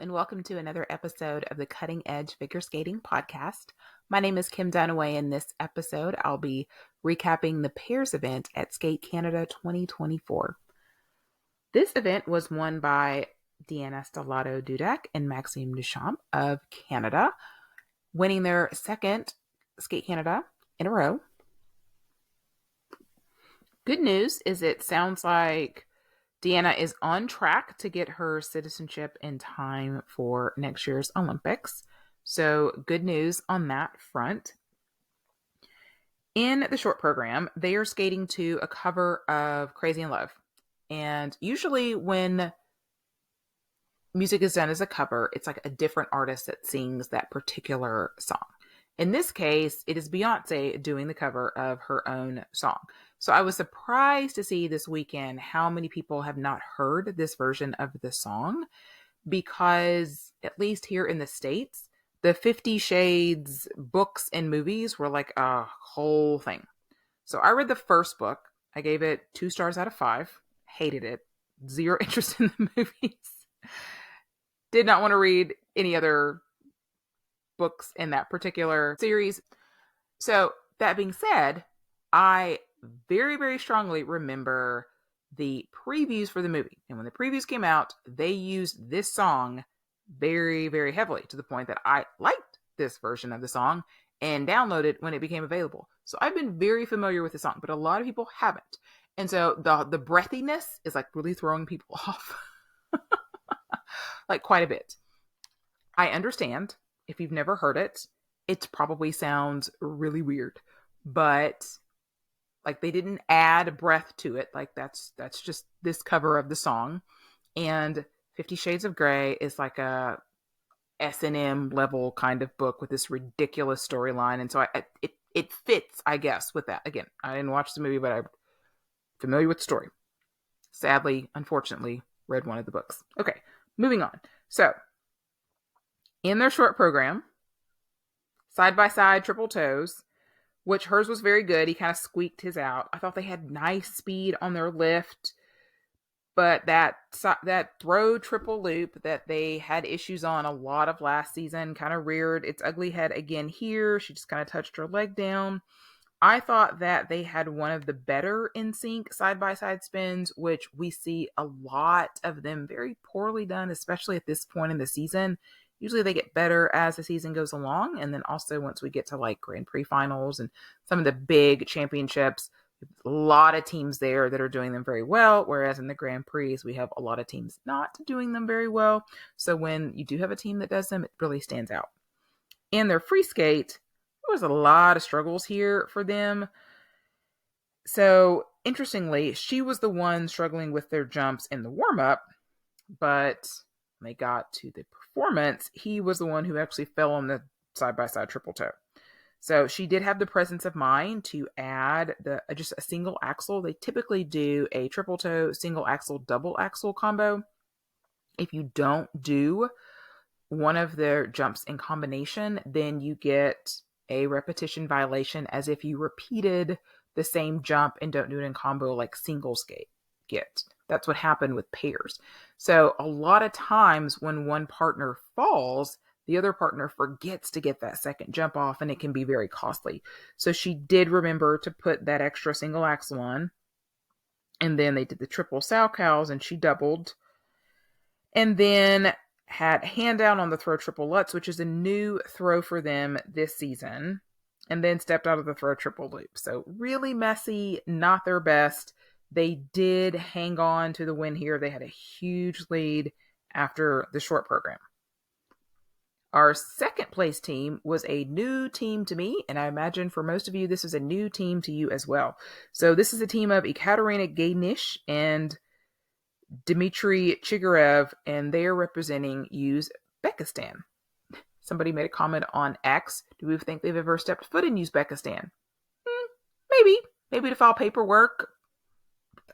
and welcome to another episode of the Cutting Edge Figure Skating Podcast. My name is Kim Dunaway. In this episode, I'll be recapping the pairs event at Skate Canada 2024. This event was won by Deanna Stellato-Dudek and Maxime Duchamp of Canada, winning their second Skate Canada in a row. Good news is it sounds like Deanna is on track to get her citizenship in time for next year's Olympics. So good news on that front. In the short program, they are skating to a cover of Crazy in Love. And usually when music is done as a cover, it's like a different artist that sings that particular song. In this case, it is Beyonce doing the cover of her own song. So I was surprised to see this weekend how many people have not heard this version of the song, because at least here in the States, the 50 Shades books and movies were like a whole thing. So I read the first book. I gave it 2 stars out of 5. Hated it. 0 interest in the movies. Did not want to read any other books in that particular series. So that being said, I very, very strongly remember the previews for the movie. And when the previews came out, they used this song very, very heavily, to the point that I liked this version of the song and downloaded when it became available. So I've been very familiar with the song, but a lot of people haven't. And so the breathiness is like really throwing people off like quite a bit. I understand. If you've never heard it, it probably sounds really weird, but like they didn't add breath to it. Like that's just this cover of the song. And 50 Shades of Grey is like a S&M level kind of book with this ridiculous storyline. And so it fits, I guess, with that. Again, I didn't watch the movie, but I'm familiar with the story. Sadly, unfortunately, read one of the books. Okay, moving on. So in their short program, side-by-side triple toes, which hers was very good. He kind of squeaked his out. I thought they had nice speed on their lift, but that throw triple loop that they had issues on a lot of last season kind of reared its ugly head again here. She just kind of touched her leg down. I thought that they had one of the better in sync side-by-side spins, which we see a lot of them very poorly done, especially at this point in the season. Usually they get better as the season goes along. And then also once we get to like Grand Prix finals and some of the big championships, a lot of teams there that are doing them very well. Whereas in the Grand Prix, we have a lot of teams not doing them very well. So when you do have a team that does them, it really stands out. In their free skate, there was a lot of struggles here for them. So interestingly, she was the one struggling with their jumps in the warm-up, but when they got to the performance, he was the one who actually fell on the side-by-side triple toe. So she did have the presence of mind to add just a single axle. They typically do a triple toe, single axle, double axle combo. If you don't do one of their jumps in combination, then you get a repetition violation as if you repeated the same jump and don't do it in combo like single skate get. That's what happened with pairs. So a lot of times when one partner falls, the other partner forgets to get that second jump off, and it can be very costly. So she did remember to put that extra single axle on. And then they did the triple Salchows, and she doubled. And then had hand down on the throw triple Lutz, which is a new throw for them this season. And then stepped out of the throw triple loop. So really messy, not their best. They did hang on to the win here. They had a huge lead after the short program. Our second place team was a new team to me, and I imagine for most of you, this is a new team to you as well. So this is a team of Ekaterina Gainish and Dmitry Chigarev, and they are representing Uzbekistan. Somebody made a comment on X. Do we think they've ever stepped foot in Uzbekistan? Maybe to file paperwork.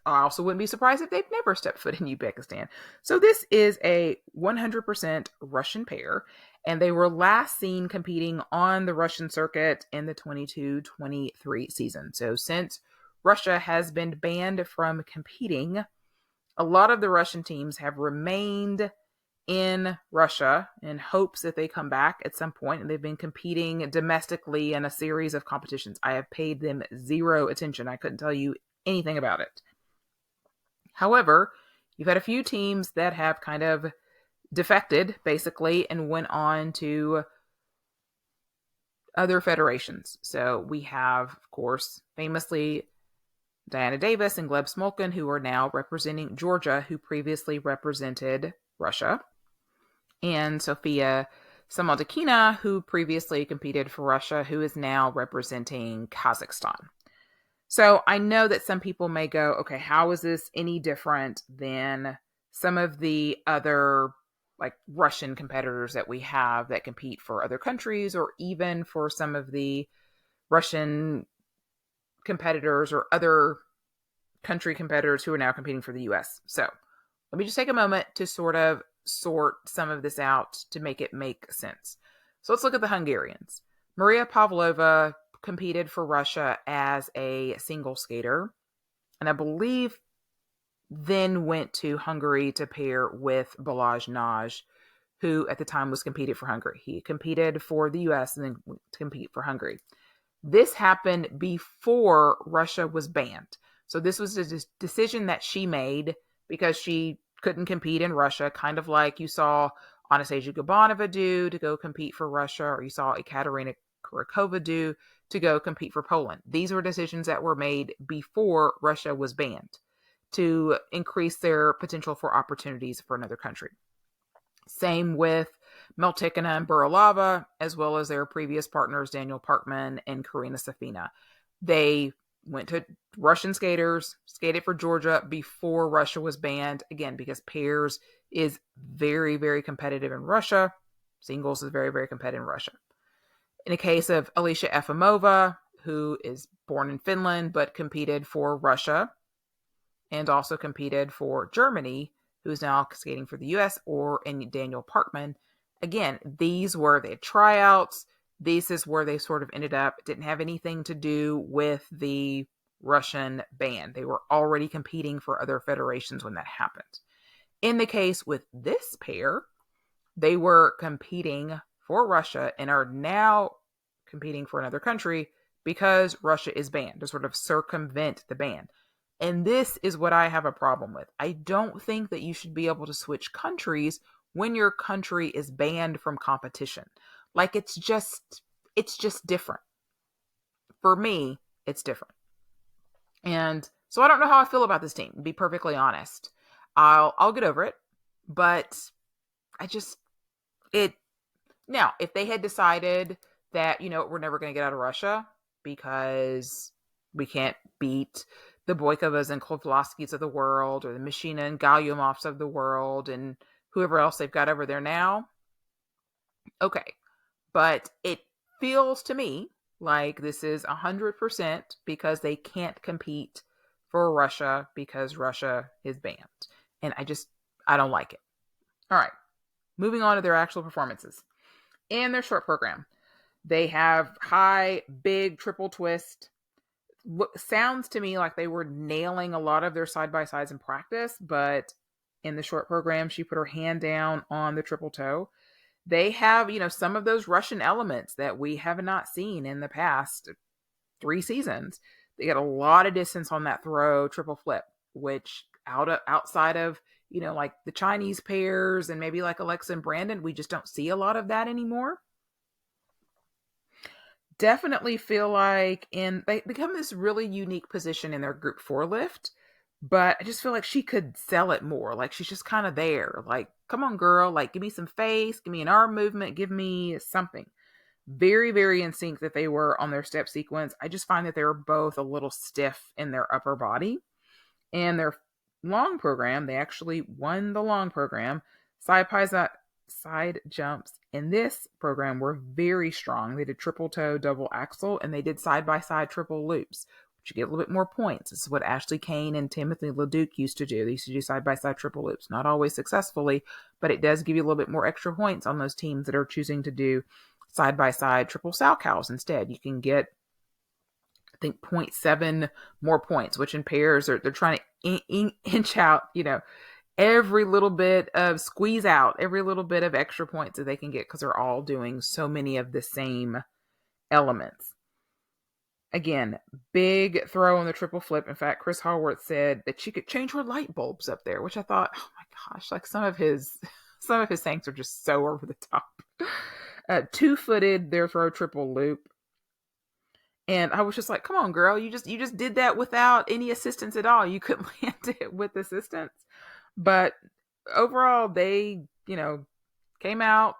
I also wouldn't be surprised if they've never stepped foot in Uzbekistan. So this is a 100% Russian pair, and they were last seen competing on the Russian circuit in the 22-23 season. So since Russia has been banned from competing, a lot of the Russian teams have remained in Russia in hopes that they come back at some point, and they've been competing domestically in a series of competitions. I have paid them zero attention. I couldn't tell you anything about it. However, you've had a few teams that have kind of defected, basically, and went on to other federations. So we have, of course, famously Diana Davis and Gleb Smolkin, who are now representing Georgia, who previously represented Russia, and Sofia Samaldakina, who previously competed for Russia, who is now representing Kazakhstan. So I know that some people may go, okay, how is this any different than some of the other like Russian competitors that we have that compete for other countries, or even for some of the Russian competitors or other country competitors who are now competing for the US. So let me just take a moment to sort of sort some of this out to make it make sense. So let's look at the Hungarians. Maria Pavlova competed for Russia as a single skater, and I believe then went to Hungary to pair with Balázs Nagy, who at the time was competed for Hungary. He competed for the US and then went to compete for Hungary. This happened before Russia was banned. So this was a decision that she made because she couldn't compete in Russia, kind of like you saw Anastasia Gabanova do to go compete for Russia, or you saw Ekaterina Kurakova do to go compete for Poland. These were decisions that were made before Russia was banned to increase their potential for opportunities for another country. Same with Meltikina and Buralava, as well as their previous partners, Daniel Parkman and Karina Safina. They went to Russian skaters, skated for Georgia before Russia was banned, again, because pairs is very, very competitive in Russia. Singles is very, very competitive in Russia. In the case of Alicia Efimova, who is born in Finland, but competed for Russia and also competed for Germany, who is now skating for the US, or in Daniel Parkman. Again, these were the tryouts. This is where they sort of ended up. It didn't have anything to do with the Russian ban. They were already competing for other federations when that happened. In the case with this pair, they were competing for Russia and are now competing for another country because Russia is banned, to sort of circumvent the ban. And this is what I have a problem with. I don't think that you should be able to switch countries when your country is banned from competition. Like it's just different. For me, it's different. And so I don't know how I feel about this team, to be perfectly honest. I'll get over it, but now, if they had decided that, we're never going to get out of Russia because we can't beat the Boykovas and Kovlaskis of the world, or the Mishina and Galyumovs of the world, and whoever else they've got over there now, okay. But it feels to me like this is 100% because they can't compete for Russia because Russia is banned. And I don't like it. All right. Moving on to their actual performances. In their short program, they have high, big triple twist. Sounds to me like they were nailing a lot of their side-by-sides in practice, but in the short program, she put her hand down on the triple toe. They have, some of those Russian elements that we have not seen in the past 3 seasons. They get a lot of distance on that throw triple flip, which outside of, like the Chinese pairs and maybe like Alexa and Brandon, we just don't see a lot of that anymore. Definitely feel like they become this really unique position in their group 4 lift, but I just feel like she could sell it more. Like she's just kind of there. Like, come on, girl. Like, give me some face, give me an arm movement, give me something. Very, very in sync that they were on their step sequence. I just find that they were both a little stiff in their upper body. And their long program, they actually won the long program. Side jumps in this program were very strong. They did triple toe, double axel, and they did side-by-side triple loops, which you get a little bit more points. This is what Ashley Kane and Timothy LeDuc used to do. They used to do side-by-side triple loops. Not always successfully, but it does give you a little bit more extra points on those teams that are choosing to do side-by-side triple Salchows instead. You can get, I think, 0.7 more points, which in pairs they're trying to inch out, every little bit of squeeze out, every little bit of extra points that they can get because they're all doing so many of the same elements. Again, big throw on the triple flip. In fact, Chris Hallworth said that she could change her light bulbs up there, which I thought, oh my gosh, like some of his thanks are just so over the top. Two-footed their throw triple loop. And I was just like, come on, girl, you just did that without any assistance at all. You couldn't land it with assistance. But overall, they, came out,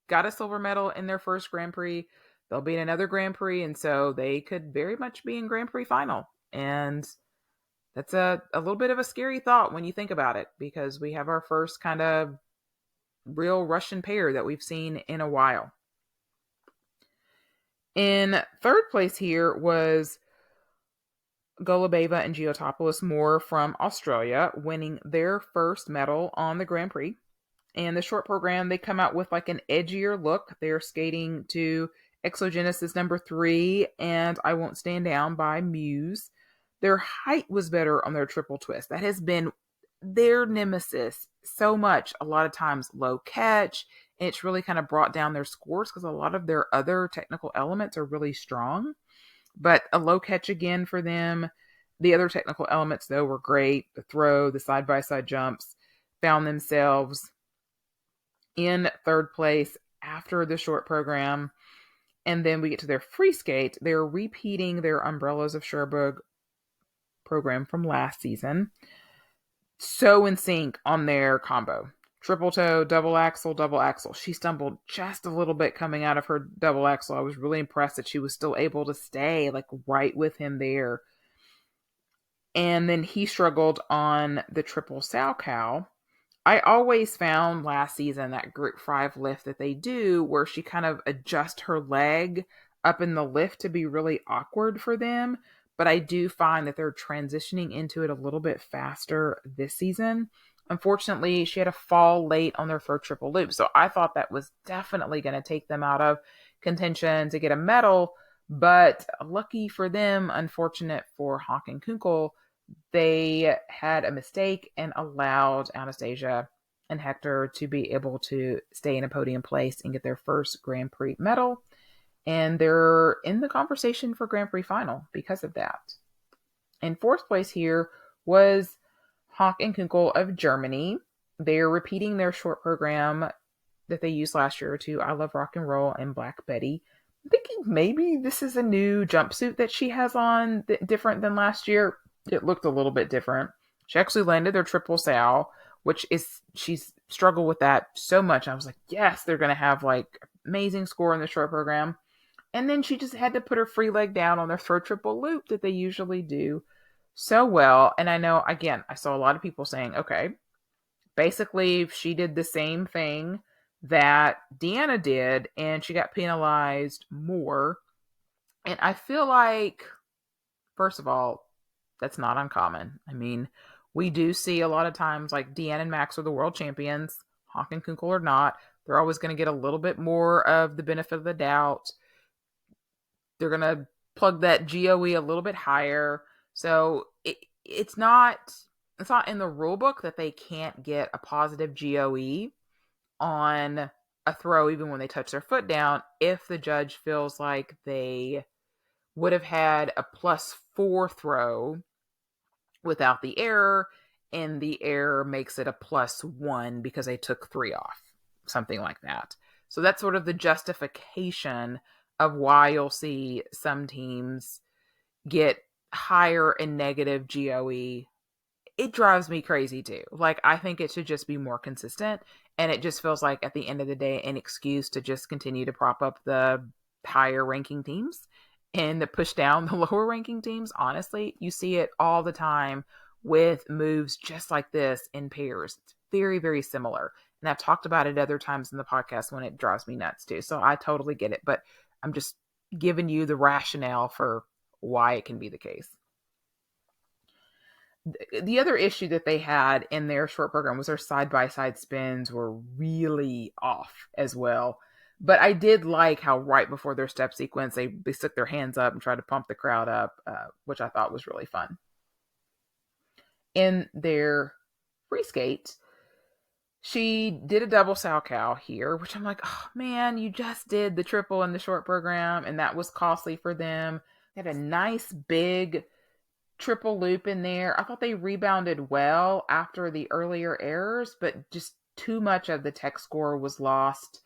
got a silver medal in their first Grand Prix. They'll be in another Grand Prix, and so they could very much be in Grand Prix final. And that's a little bit of a scary thought when you think about it, because we have our first kind of real Russian pair that we've seen in a while. In third place here was Golubeva and Giotopoulos Moore from Australia, winning their first medal on the Grand Prix. And the short program, they come out with like an edgier look. They're skating to Exogenesis number 3 and I Won't Stand Down by Muse. Their height was better on their triple twist. That has been their nemesis so much. A lot of times low catch. And it's really kind of brought down their scores because a lot of their other technical elements are really strong. But a low catch again for them. The other technical elements, though, were great. The throw, the side-by-side jumps, found themselves in third place after the short program. And then we get to their free skate. They're repeating their Umbrellas of Cherbourg program from last season. So in sync on their combo. Triple toe, double axel, double axel. She stumbled just a little bit coming out of her double axel. I was really impressed that she was still able to stay like right with him there. And then he struggled on the triple sow cow. I always found last season that group 5 lift that they do where she kind of adjusts her leg up in the lift to be really awkward for them. But I do find that they're transitioning into it a little bit faster this season. Unfortunately, she had a fall late on their third triple loop. So I thought that was definitely going to take them out of contention to get a medal. But lucky for them, unfortunate for Hawk and Kunkel, they had a mistake and allowed Anastasia and Hector to be able to stay in a podium place and get their first Grand Prix medal. And they're in the conversation for Grand Prix final because of that. In fourth place here was Hawk and Kunkel of Germany. They're repeating their short program that they used last year to I Love Rock and Roll and Black Betty. I'm thinking maybe this is a new jumpsuit that she has on different than last year. It looked a little bit different. She actually landed their triple sow, which is, she's struggled with that so much. I was like, yes, they're going to have like amazing score in the short program. And then she just had to put her free leg down on their third triple loop that they usually do so well. And I know, again, I saw a lot of people saying, okay, basically she did the same thing that Deanna did and she got penalized more. And I feel like, first of all, that's not uncommon. I mean, we do see a lot of times like Deanna and Max are the world champions. Hawk and Kunkel are not. They're always going to get a little bit more of the benefit of the doubt. They're going to plug that GOE a little bit higher. So it's not in the rule book that they can't get a positive GOE on a throw even when they touch their foot down if the judge feels like they would have had a +4 throw without the error, and the error makes it a +1 because they took 3 off. Something like that. So that's sort of the justification of why you'll see some teams get higher and negative GOE. It drives me crazy too. Like, I think it should just be more consistent, and it just feels like at the end of the day an excuse to just continue to prop up the higher ranking teams and to push down the lower ranking teams. Honestly, you see it all the time with moves just like this in pairs. It's very, very similar. And I've talked about it other times in the podcast when it drives me nuts too. So I totally get it, but I'm just giving you the rationale for why it can be the case. The other issue that they had in their short program was their side-by-side spins were really off as well. But I did like how right before their step sequence, they stuck their hands up and tried to pump the crowd up, which I thought was really fun. In their free skate, she did a double sow cow here, which I'm like, oh man, you just did the triple in the short program, and that was costly for them. They had a nice big triple loop in there. I thought they rebounded well after the earlier errors, but just too much of the tech score was lost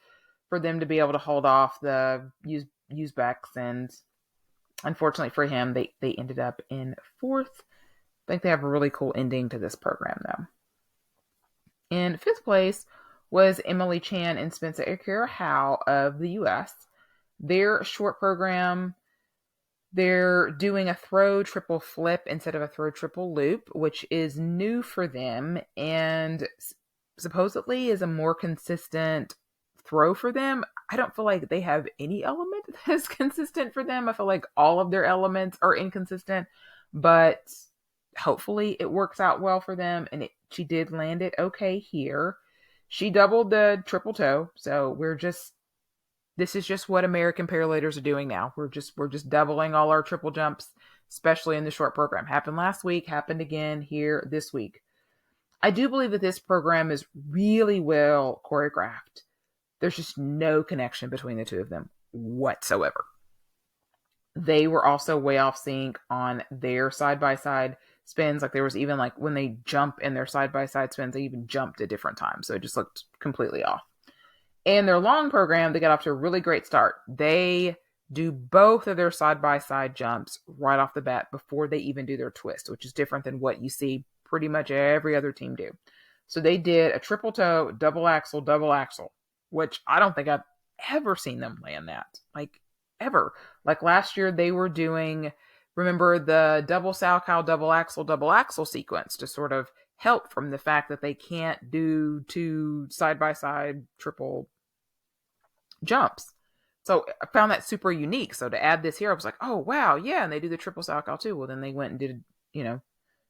for them to be able to hold off the Uzbeks. And unfortunately for him, they ended up in fourth. I think they have a really cool ending to this program, though. In fifth place was Emily Chan and Spencer Akira Howe of the U.S. Their short program, they're doing a throw triple flip instead of a throw triple loop, which is new for them and supposedly is a more consistent throw for them. I don't feel like they have any element that's consistent for them. I feel like all of their elements are inconsistent, but hopefully it works out well for them. And she did land it okay here. She doubled the triple toe, so this is just what American paralators are doing now. We're just doubling all our triple jumps, especially in the short program. Happened last week, happened again here this week. I do believe that this program is really well choreographed. There's just no connection between the two of them whatsoever. They were also way off sync on their side-by-side spins. Like there was even like when they jump in their side-by-side spins, they even jumped at different times. So it just looked completely off. In their long program, they got off to a really great start. They do both of their side-by-side jumps right off the bat before they even do their twist, which is different than what you see pretty much every other team do. So they did a triple toe, double axel, which I don't think I've ever seen them land that. Like, ever. Like last year, they were doing, remember the double sow cow, double axel sequence to sort of help from the fact that they can't do two side-by-side triple jumps. So I found that super unique. So to add this here, I was like, oh, wow, yeah. And they do the triple sow cow too. Well, then they went and did,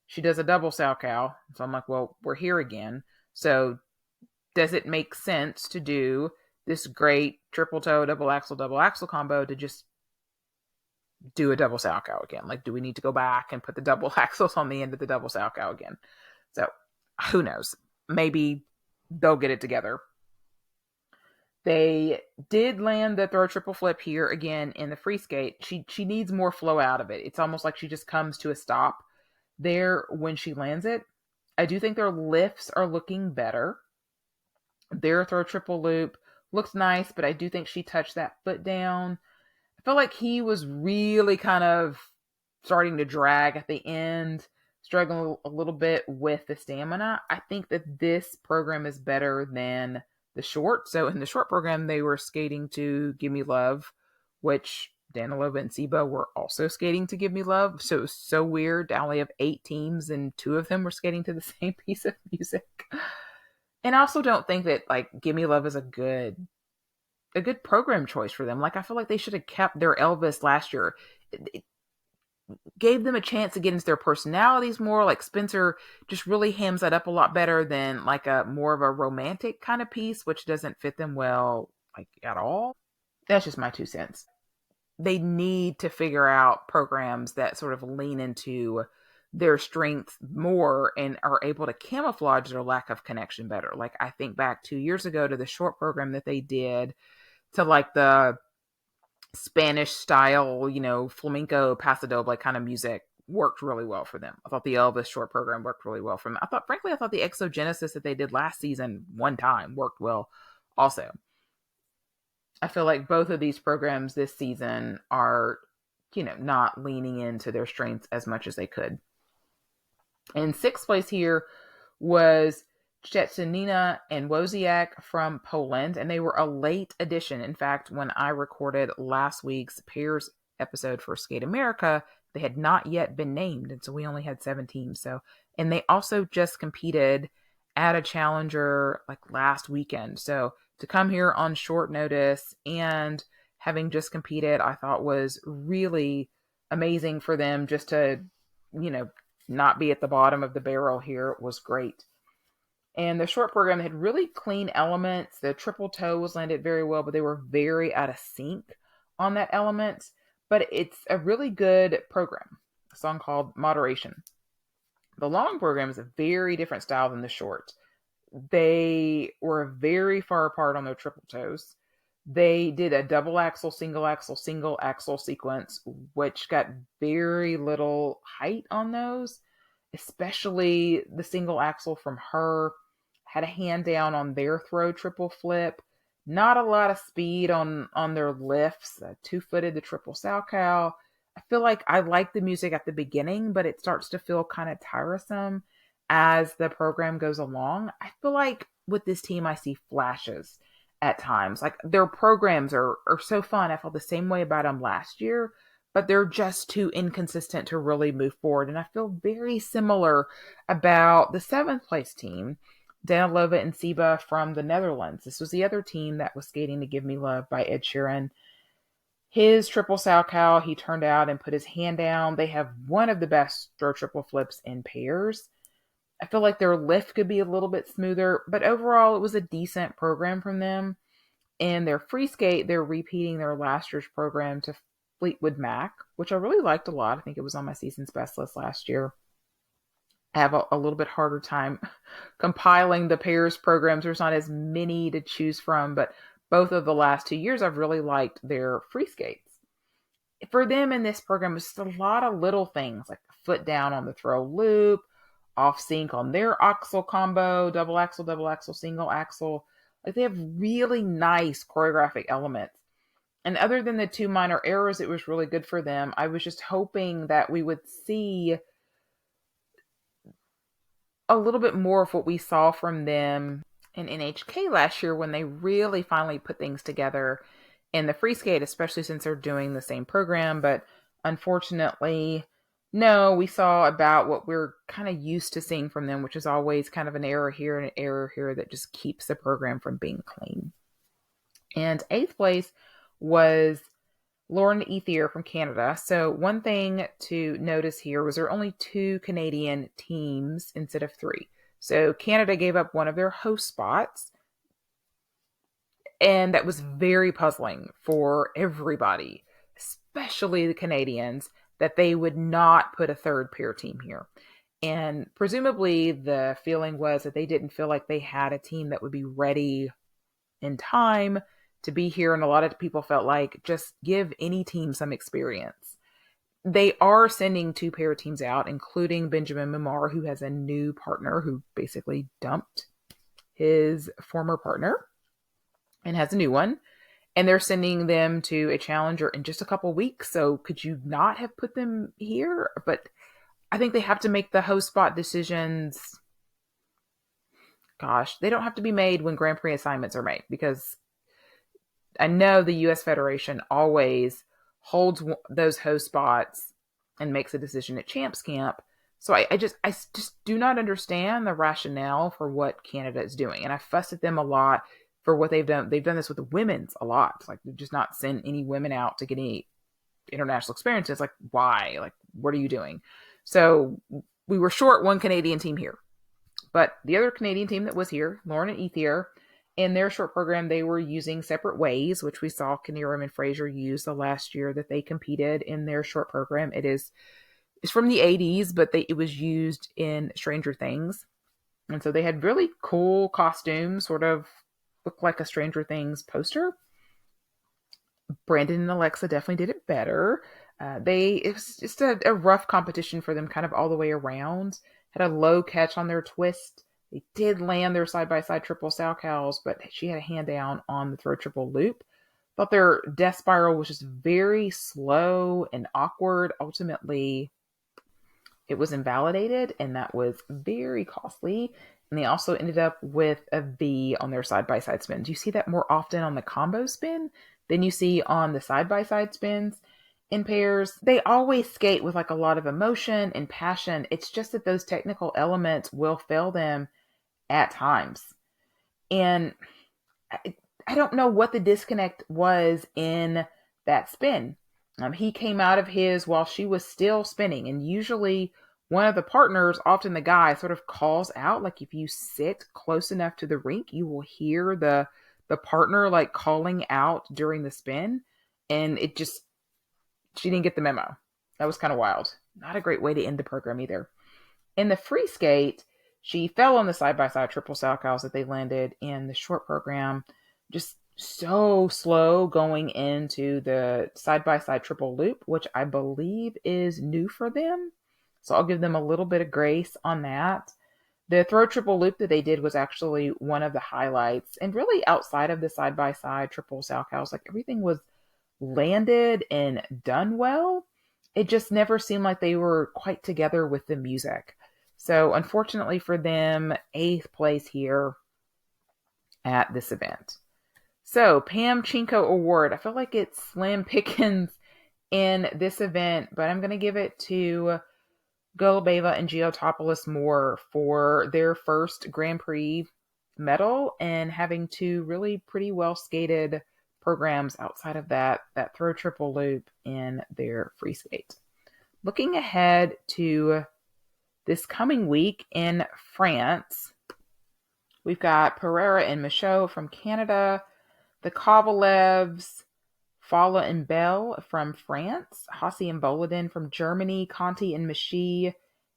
she does a double sow cow. So I'm like, well, we're here again. So does it make sense to do this great triple toe, double axel combo to just do a double sow cow again? Like, do we need to go back and put the double axles on the end of the double sow cow again? So who knows? Maybe they'll get it together. They did land the throw triple flip here again in the free skate. She needs more flow out of it. It's almost like she just comes to a stop there when she lands it. I do think their lifts are looking better. Their throw triple loop looks nice, but I do think she touched that foot down. I feel like he was really kind of starting to drag at the end, struggling a little bit with the stamina. I think that this program is better than the short. So in the short program, they were skating to Give Me Love, which Danilova and Seba were also skating to Give Me Love. So it was so weird to only have 8 teams and 2 of them were skating to the same piece of music. And I also don't think that like Give Me Love is a good program choice for them. Like I feel like they should have kept their Elvis last year. It gave them a chance to get into their personalities more. Like Spencer just really hams that up a lot better than like a more of a romantic kind of piece, which doesn't fit them well like at all. That's just my 2 cents. They need to figure out programs that sort of lean into their strengths more and are able to camouflage their lack of connection better. Like I think back 2 years ago to the short program that they did to like the Spanish style, flamenco pasodoble kind of music worked really well for them. I thought the Elvis short program worked really well for them. I thought the Exogenesis that they did last season one time worked well also. I feel like both of these programs this season are, not leaning into their strengths as much as they could. In 6th place here was Szczecinina and Wozniak from Poland, and they were a late addition. In fact, when I recorded last week's pairs episode for Skate America, they had not yet been named, and so we only had 7 teams. And they also just competed at a challenger like last weekend. So to come here on short notice and having just competed, I thought was really amazing for them. Just to, not be at the bottom of the barrel here was great. And the short program had really clean elements. The triple toe was landed very well, but they were very out of sync on that element. But it's a really good program. A song called Moderation. The long program is a very different style than the short. They were very far apart on their triple toes. They did a double axel, single axle sequence, which got very little height on those, especially the single axle from her. Had a hand down on their throw triple flip. Not a lot of speed on their lifts. Two-footed the triple Salchow. I feel like I like the music at the beginning, but it starts to feel kind of tiresome as the program goes along. I feel like with this team, I see flashes at times. Like their programs are so fun. I felt the same way about them last year, but they're just too inconsistent to really move forward. And I feel very similar about the seventh place team, Danilova and Seba from the Netherlands. This was the other team that was skating to Give Me Love by Ed Sheeran. His triple Salchow, he turned out and put his hand down. They have one of the best throw triple flips in pairs. I feel like their lift could be a little bit smoother, but overall it was a decent program from them. And their free skate, they're repeating their last year's program to Fleetwood Mac, which I really liked a lot. I think it was on my season's best list last year. I have a little bit harder time compiling the pairs programs. There's not as many to choose from, but both of the last 2 years, I've really liked their free skates. For them in this program, it's just a lot of little things like foot down on the throw loop, off sync on their axle combo, double axle, single axle. Like they have really nice choreographic elements. And other than the two minor errors, it was really good for them. I was just hoping that we would see a little bit more of what we saw from them in NHK last year when they really finally put things together in the free skate, especially since they're doing the same program. But unfortunately, no, we saw about what we're kind of used to seeing from them, which is always kind of an error here and an error here that just keeps the program from being clean. And eighth place was Lauren Ethier from Canada. So one thing to notice here was there are only 2 Canadian teams instead of 3. So Canada gave up one of their host spots, and that was very puzzling for everybody, especially the Canadians, that they would not put a third pair team here. And presumably the feeling was that they didn't feel like they had a team that would be ready in time to be here. And a lot of people felt like just give any team some experience. They are sending 2 pair teams out, including Benjamin Mimar, who has a new partner who basically dumped his former partner and has a new one. And they're sending them to a challenger in just a couple weeks. So could you not have put them here? But I think they have to make the host spot decisions. Gosh, they don't have to be made when Grand Prix assignments are made, because I know the U.S. Federation always holds those host spots and makes a decision at Champs Camp. So I just do not understand the rationale for what Canada is doing. And I fussed at them a lot for what they've done. They've done this with the women's a lot. Like, they've just not sent any women out to get any international experiences. Like, why? Like, what are you doing? So we were short one Canadian team here. But the other Canadian team that was here, Lauren and Ethier, in their short program, they were using separate ways, which we saw Knierim and Fraser use the last year that they competed in their short program. It's from the 80s, but it was used in Stranger Things. And so they had really cool costumes, sort of looked like a Stranger Things poster. Brandon and Alexa definitely did it better. It was just a rough competition for them kind of all the way around. Had a low catch on their twist. They did land their side-by-side triple Salchows, but she had a hand down on the throw triple loop. Thought their death spiral was just very slow and awkward. Ultimately, it was invalidated, and that was very costly. And they also ended up with a V on their side-by-side spins. You see that more often on the combo spin than you see on the side-by-side spins in pairs. They always skate with like a lot of emotion and passion. It's just that those technical elements will fail them at times. And I don't know what the disconnect was in that spin. He came out of his while she was still spinning. And usually one of the partners, often the guy, sort of calls out. Like, if you sit close enough to the rink, you will hear the partner like calling out during the spin. And she didn't get the memo. That was kind of wild. Not a great way to end the program either. In the free skate, she fell on the side-by-side triple salchows that they landed in the short program. Just so slow going into the side-by-side triple loop, which I believe is new for them. So I'll give them a little bit of grace on that. The throw triple loop that they did was actually one of the highlights. And really outside of the side-by-side triple salchows, like everything was landed and done well. It just never seemed like they were quite together with the music. So unfortunately for them, 8th place here at this event. So Pam Chinko Award. I feel like it's slim pickings in this event, but I'm going to give it to Golubeva and Giotopoulos Moore for their first Grand Prix medal and having two really pretty well skated programs outside of that throw triple loop in their free skate. Looking ahead to this coming week in France, we've got Pereira and Michaud from Canada, the Kovalevs, Fala and Bell from France, Hassi and Boladin from Germany, Conti and Mishi,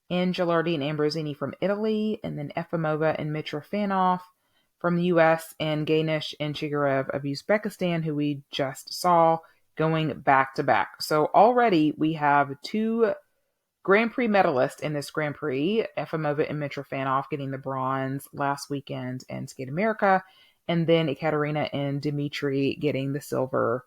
and Gilardi and Ambrosini from Italy, and then Efimova and Mitrofanov from the U.S., and Ganesh and Chigarev of Uzbekistan, who we just saw, going back to back. So already we have two Grand Prix medalists in this Grand Prix, Efimova and Mitrofanov getting the bronze last weekend in Skate America, and then Ekaterina and Dmitry getting the silver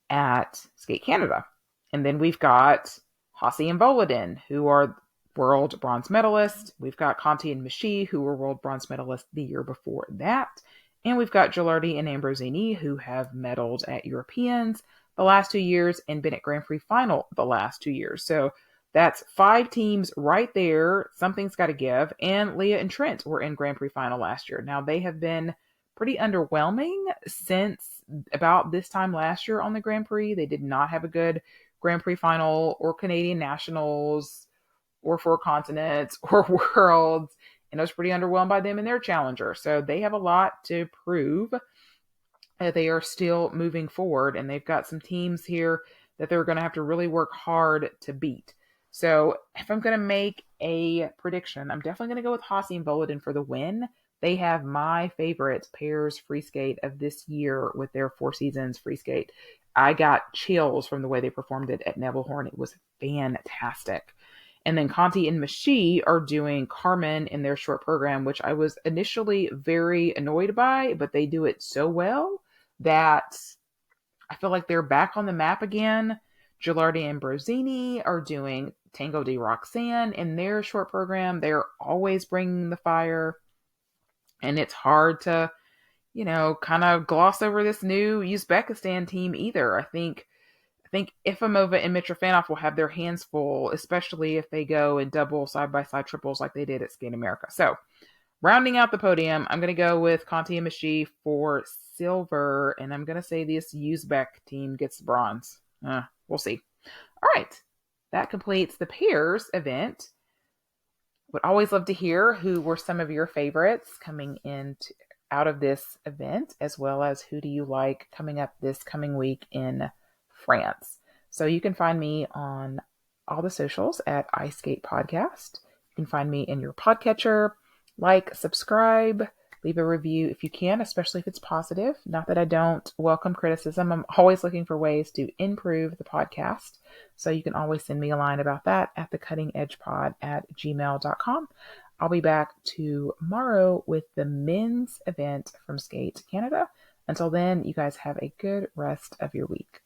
at Skate Canada. And then we've got Hassi and Boladin, who are world bronze medalists. We've got Conti and Mishi, who were world bronze medalists the year before that. And we've got Gilardi and Ambrosini, who have medaled at Europeans the last 2 years and been at Grand Prix final the last 2 years. So that's 5 teams right there. Something's got to give. And Leah and Trent were in Grand Prix final last year. Now, they have been pretty underwhelming since about this time last year on the Grand Prix. They did not have a good Grand Prix final or Canadian Nationals or Four Continents or Worlds. And I was pretty underwhelmed by them and their challenger. So they have a lot to prove. They are still moving forward, and they've got some teams here that they're going to have to really work hard to beat. So if I'm going to make a prediction, I'm definitely going to go with Hassi and Boladin for the win. They have my favorite pairs free skate of this year with their Four Seasons free skate. I got chills from the way they performed it at Nebelhorn. It was fantastic. And then Conti and Mishi are doing Carmen in their short program, which I was initially very annoyed by, but they do it so well that I feel like they're back on the map again. Gilardi and Ambrosini are doing Tango di Roxanne in their short program. They're always bringing the fire. And it's hard to, kind of gloss over this new Uzbekistan team either. I think Efimova and Mitrofanov will have their hands full, especially if they go in double side-by-side triples like they did at Skate America. So, rounding out the podium, I'm going to go with Conti and Mishi for silver, and I'm going to say this Uzbek team gets the bronze. We'll see. All right, that completes the pairs event. Would always love to hear who were some of your favorites coming out of this event, as well as who do you like coming up this coming week in France. So you can find me on all the socials at Ice Skate Podcast. You can find me in your podcatcher. Like, subscribe, leave a review if you can, especially if it's positive. Not that I don't welcome criticism. I'm always looking for ways to improve the podcast. So you can always send me a line about that at thecuttingedgepod@gmail.com. I'll be back tomorrow with the men's event from Skate Canada. Until then, you guys have a good rest of your week.